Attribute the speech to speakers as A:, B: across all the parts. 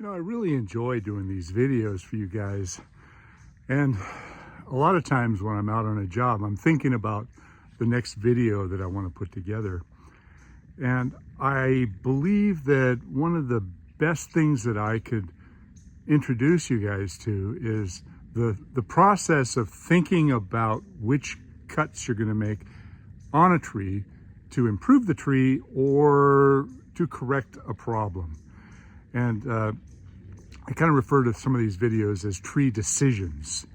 A: I really enjoy doing these videos for you guys. And a lot of times when I'm out on a job, I'm thinking about the next video that I want to put together. And I believe that one of the best things that I could introduce you guys to is the process of thinking about which cuts you're going to make on a tree to improve the tree or to correct a problem. And I kind of refer to some of these videos as tree decisions.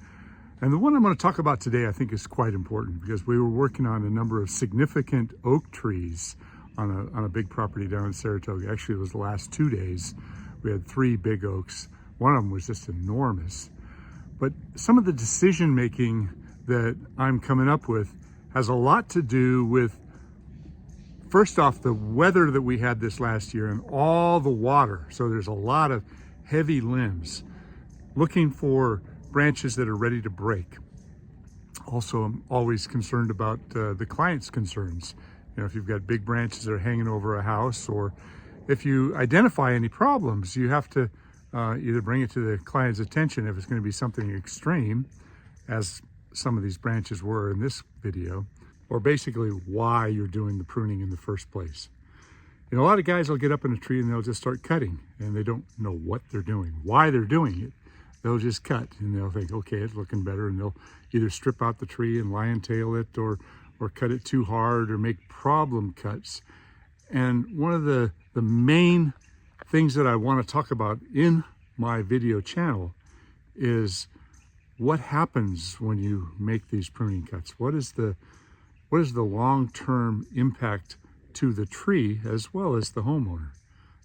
A: And the one I'm going to talk about today I think is quite important because we were working on a number of significant oak trees on a big property down in Saratoga. Actually, it was the last 2 days. We had 3 big oaks. One of them was just enormous. But some of the decision making that I'm coming up with has a lot to do with, first off, the weather that we had this last year and all the water. So there's a lot of heavy limbs, looking for branches that are ready to break. Also, I'm always concerned about the client's concerns. If you've got big branches that are hanging over a house, or if you identify any problems, you have to either bring it to the client's attention if it's going to be something extreme, as some of these branches were in this video, or basically why you're doing the pruning in the first place. A lot of guys will get up in a tree and they'll just start cutting, and they don't know what they're doing, why they're doing it. They'll just cut and they'll think, okay, it's looking better, and they'll either strip out the tree and lion tail it, or cut it too hard, or make problem cuts. And one of the main things that I want to talk about in my video channel is what happens when you make these pruning cuts. What is the long-term impact to the tree as well as the homeowner?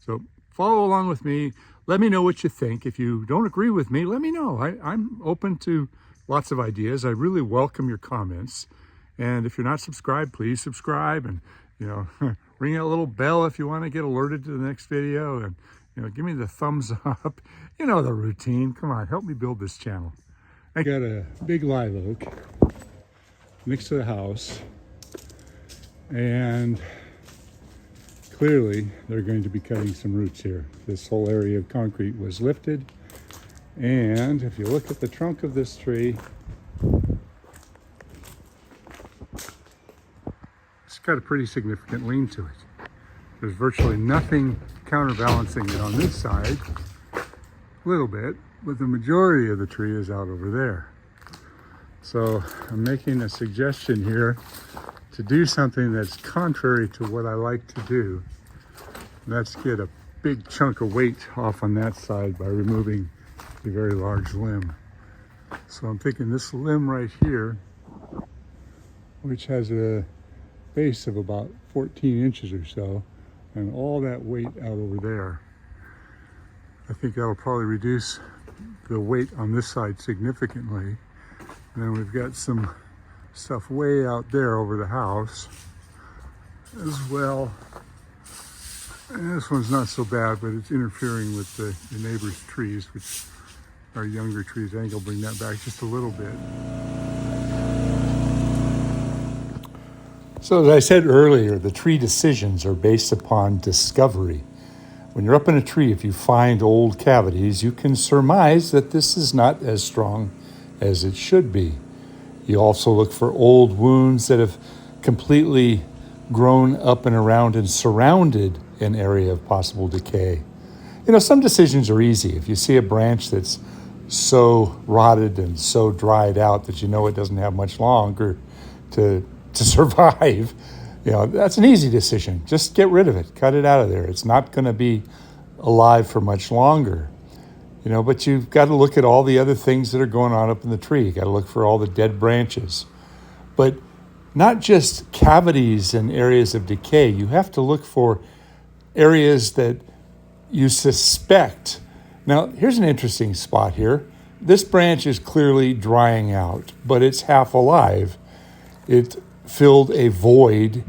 A: So follow along with me. Let me know what you think. If you don't agree with me, let me know. I'm open to lots of ideas. I really welcome your comments. And if you're not subscribed, please subscribe, and ring that little bell if you want to get alerted to the next video, and give me the thumbs up. The routine. Come on, help me build this channel. I got a big live oak next to the house, and clearly they're going to be cutting some roots here. This whole area of concrete was lifted, and if you look at the trunk of this tree, it's got a pretty significant lean to it. There's virtually nothing counterbalancing it on this side, a little bit, but the majority of the tree is out over there. So I'm making a suggestion here to do something that's contrary to what I like to do. Let's get a big chunk of weight off on that side by removing a very large limb. So I'm thinking this limb right here, which has a base of about 14 inches or so, and all that weight out over there, I think that'll probably reduce the weight on this side significantly. And then we've got some stuff way out there over the house as well. And this one's not so bad, but it's interfering with the neighbor's trees, which are younger trees. I think I'll bring that back just a little bit. So as I said earlier, the tree decisions are based upon discovery. When you're up in a tree, if you find old cavities, you can surmise that this is not as strong as it should be. You also look for old wounds that have completely grown up and around and surrounded an area of possible decay. Some decisions are easy. If you see a branch that's so rotted and so dried out that it doesn't have much longer to survive, that's an easy decision. Just get rid of it, cut it out of there. It's not going to be alive for much longer. But you've got to look at all the other things that are going on up in the tree. You got to look for all the dead branches. But not just cavities and areas of decay. You have to look for areas that you suspect. Now, here's an interesting spot here. This branch is clearly drying out, but it's half alive. It filled a void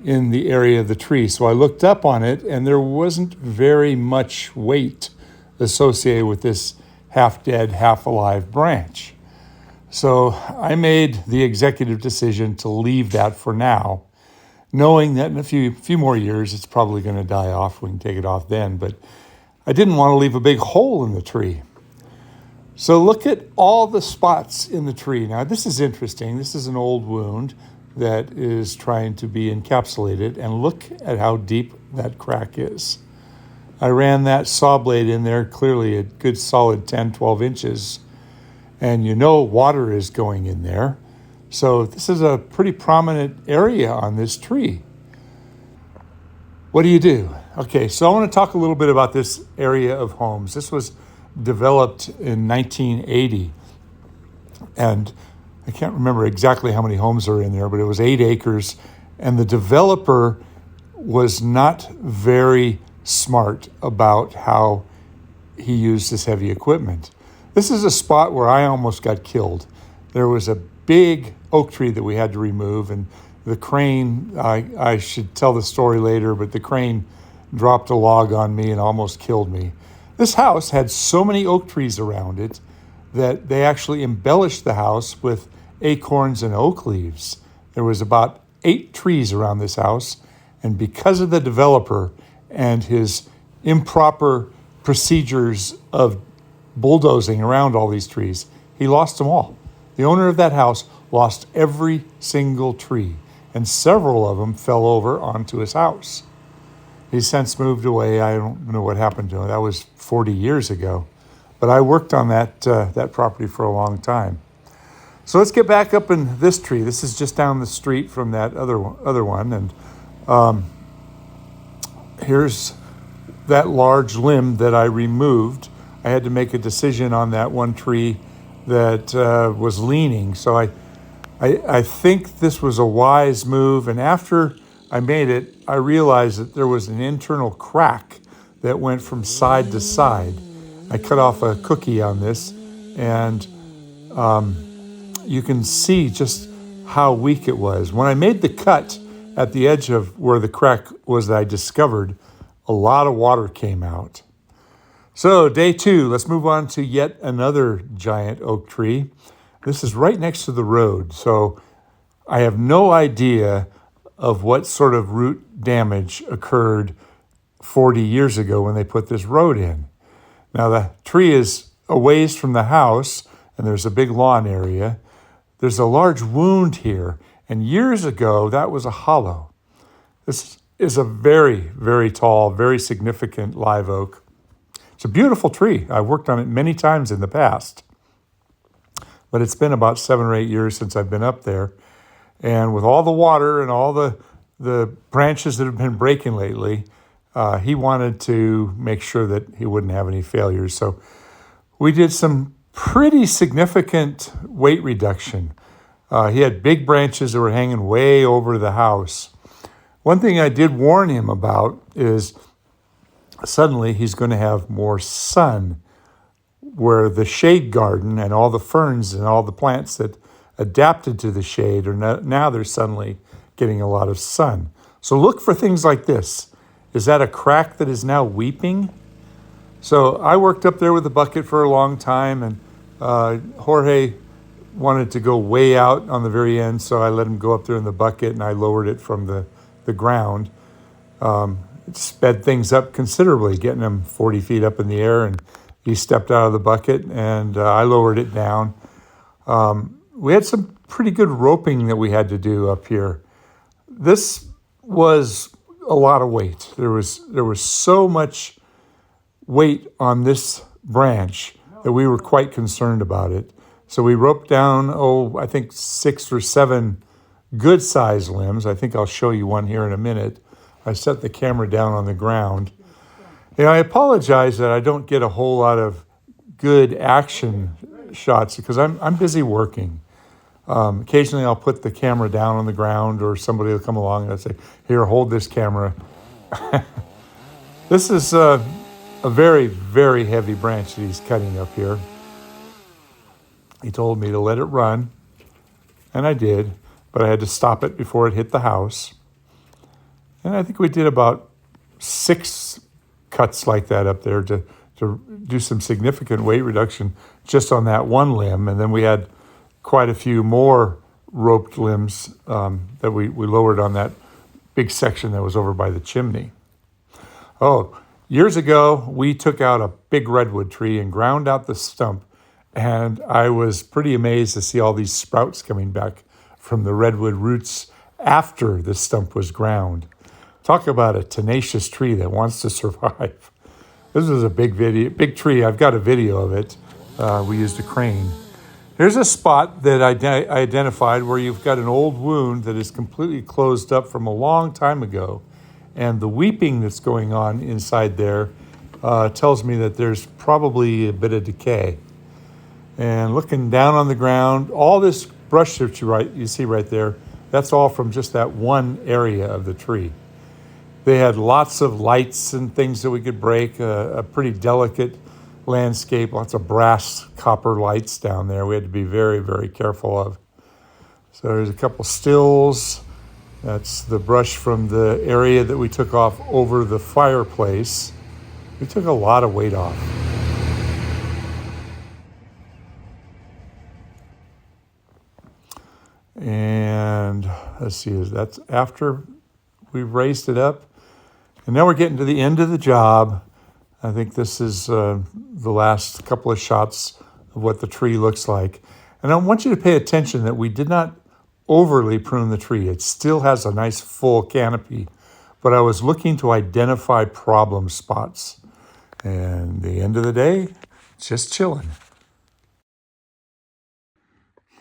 A: in the area of the tree. So I looked up on it, and there wasn't very much weight associated with this half-dead, half-alive branch. So I made the executive decision to leave that for now, knowing that in a few more years, it's probably going to die off. We can take it off then. But I didn't want to leave a big hole in the tree. So look at all the spots in the tree. Now, this is interesting. This is an old wound that is trying to be encapsulated, and look at how deep that crack is. I ran that saw blade in there, clearly a good solid 10, 12 inches, and water is going in there. So this is a pretty prominent area on this tree. What do? Okay, so I want to talk a little bit about this area of homes. This was developed in 1980, and I can't remember exactly how many homes are in there, but it was 8 acres, and the developer was not very smart about how he used this heavy equipment. This is a spot where I almost got killed. There was a big oak tree that we had to remove, and the crane, I should tell the story later, but the crane dropped a log on me and almost killed me. This house had so many oak trees around it that they actually embellished the house with acorns and oak leaves. There was about 8 trees around this house, and because of the developer and his improper procedures of bulldozing around all these trees, he lost them all. The owner of that house lost every single tree, and several of them fell over onto his house. He's since moved away. I don't know what happened to him. That was 40 years ago. But I worked on that property for a long time. So let's get back up in this tree. This is just down the street from that other one. And here's that large limb that I removed. I had to make a decision on that one tree that was leaning. So I think this was a wise move. And after I made it, I realized that there was an internal crack that went from side to side. I cut off a cookie on this, and you can see just how weak it was. When I made the cut at the edge of where the crack was that I discovered, a lot of water came out. So day 2, let's move on to yet another giant oak tree. This is right next to the road, so I have no idea of what sort of root damage occurred 40 years ago when they put this road in. Now the tree is a ways from the house, and there's a big lawn area. There's a large wound here, and years ago that was a hollow. This is a very, very tall, very significant live oak. It's a beautiful tree. I've worked on it many times in the past, but it's been about 7 or 8 years since I've been up there. And with all the water and all the branches that have been breaking lately, he wanted to make sure that he wouldn't have any failures. So we did some pretty significant weight reduction. He had big branches that were hanging way over the house. One thing I did warn him about is suddenly he's going to have more sun, where the shade garden and all the ferns and all the plants that adapted to the shade are now they're suddenly getting a lot of sun. So look for things like this. Is that a crack that is now weeping? So I worked up there with the bucket for a long time, and Jorge wanted to go way out on the very end, so I let him go up there in the bucket, and I lowered it from the ground. It sped things up considerably, getting him 40 feet up in the air, and he stepped out of the bucket, and I lowered it down. We had some pretty good roping that we had to do up here. This was a lot of weight. There was so much weight on this branch that we were quite concerned about it. So we roped down, I think 6 or 7 good-sized limbs. I think I'll show you one here in a minute. I set the camera down on the ground. And I apologize that I don't get a whole lot of good action shots because I'm busy working. Occasionally I'll put the camera down on the ground, or somebody will come along and I'll say, here, hold this camera. This is a very, very heavy branch that he's cutting up here. He told me to let it run, and I did, but I had to stop it before it hit the house. And I think we did about 6 cuts like that up there to do some significant weight reduction just on that one limb. And then we had quite a few more roped limbs that we lowered on that big section that was over by the chimney. Oh, Years ago, we took out a big redwood tree and ground out the stump, and I was pretty amazed to see all these sprouts coming back from the redwood roots after the stump was ground. Talk about a tenacious tree that wants to survive. This is a big tree. I've got a video of it. We used a crane. Here's a spot that I identified where you've got an old wound that is completely closed up from a long time ago. And the weeping that's going on inside there tells me that there's probably a bit of decay. And looking down on the ground, all this brush that you see right there, that's all from just that one area of the tree. They had lots of lights and things that we could break, a pretty delicate landscape, lots of brass copper lights down there we had to be very, very careful of. So there's a couple stills. That's the brush from the area that we took off over the fireplace. We took a lot of weight off. And let's see, that's after we've raised it up. And now we're getting to the end of the job. I think this is the last couple of shots of what the tree looks like. And I want you to pay attention that we did not overly prune the tree. It still has a nice full canopy, but I was looking to identify problem spots. And the end of the day, just chilling.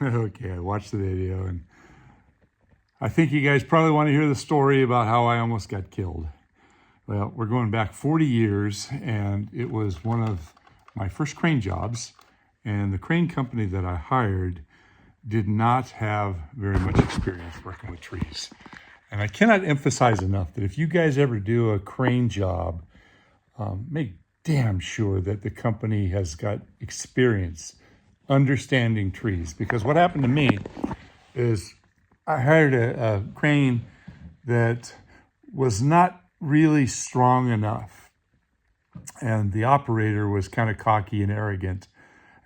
A: Okay, I watched the video, and I think you guys probably want to hear the story about how I almost got killed. Well, we're going back 40 years, and it was one of my first crane jobs, and the crane company that I hired did not have very much experience working with trees. And I cannot emphasize enough that if you guys ever do a crane job, make damn sure that the company has got experience understanding trees. Because what happened to me is I hired a crane that was not really strong enough, and the operator was kind of cocky and arrogant.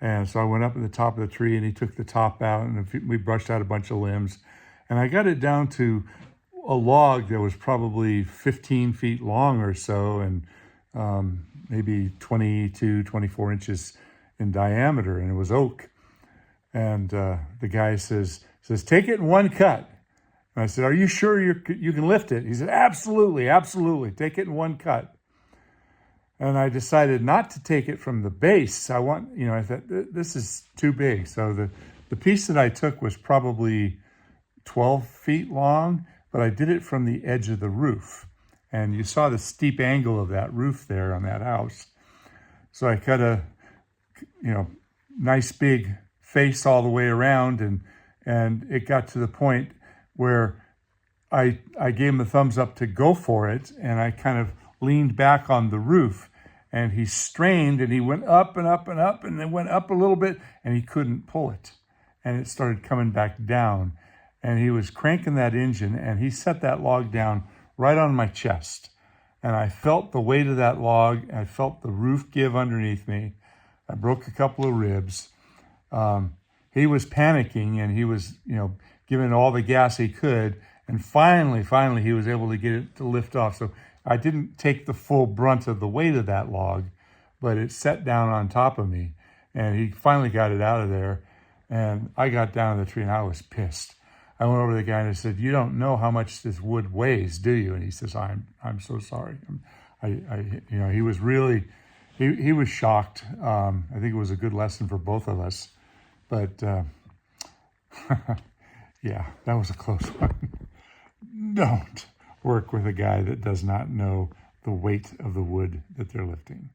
A: And so I went up at the top of the tree, and he took the top out, and we brushed out a bunch of limbs, and I got it down to a log that was probably 15 feet long or so, and maybe 22, 24 inches in diameter, and it was oak. And the guy says, take it in one cut. And I said, are you sure you can lift it? He said, absolutely, absolutely. Take it in one cut. And I decided not to take it from the base. I thought, this is too big. So the piece that I took was probably 12 feet long, but I did it from the edge of the roof. And you saw the steep angle of that roof there on that house. So I cut a, nice big face all the way around, and it got to the point where I gave him a thumbs up to go for it, and I kind of leaned back on the roof, and he strained, and he went up and up and up, and then went up a little bit, and he couldn't pull it, and it started coming back down, and he was cranking that engine, and he set that log down right on my chest, and I felt the weight of that log, and I felt the roof give underneath me. I broke a couple of ribs. He was panicking, and he was, giving all the gas he could. And finally, he was able to get it to lift off. So I didn't take the full brunt of the weight of that log, but it set down on top of me. And he finally got it out of there. And I got down to the tree, and I was pissed. I went over to the guy and I said, you don't know how much this wood weighs, do you? And he says, I'm so sorry. He was really, he was shocked. I think it was a good lesson for both of us. But yeah, that was a close one. Don't work with a guy that does not know the weight of the wood that they're lifting.